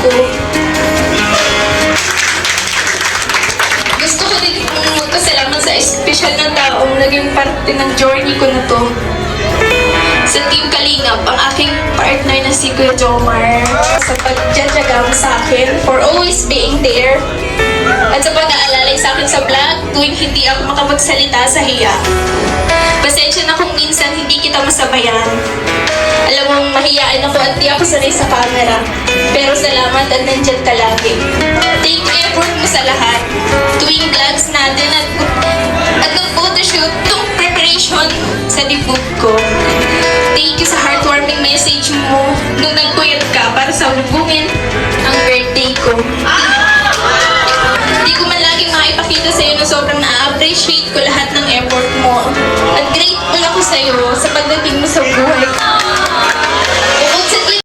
ko. Gusto ko din magpasalamat sa espesyal na taong naging parte ng journey ko na to. Sa Team Kalingap, ang aking partner na si Kuya Jomar, sa pagdadyagang sa akin for always being there, at sa pag-aalalay sa akin sa vlog tuwing hindi ako makapagsalita sa hiya. Pasensya na kung minsan hindi kita masabayan. Alam mong mahiyaan ako at di ako sanay sa camera. Pero salamat at nandyan ka lagi. Take effort mo sa lahat. Tuwing vlogs natin at ng photoshoot, itong preparation sa debut ko. Thank you sa heartwarming message mo nung nagpuyat ka para sa lubungin ang birthday ko. Hindi ko man laging makipakita sa'yo na sobrang na-appreciate ko lahat ng effort mo. At grateful ako sa'yo sa pagdating mo sa buhay.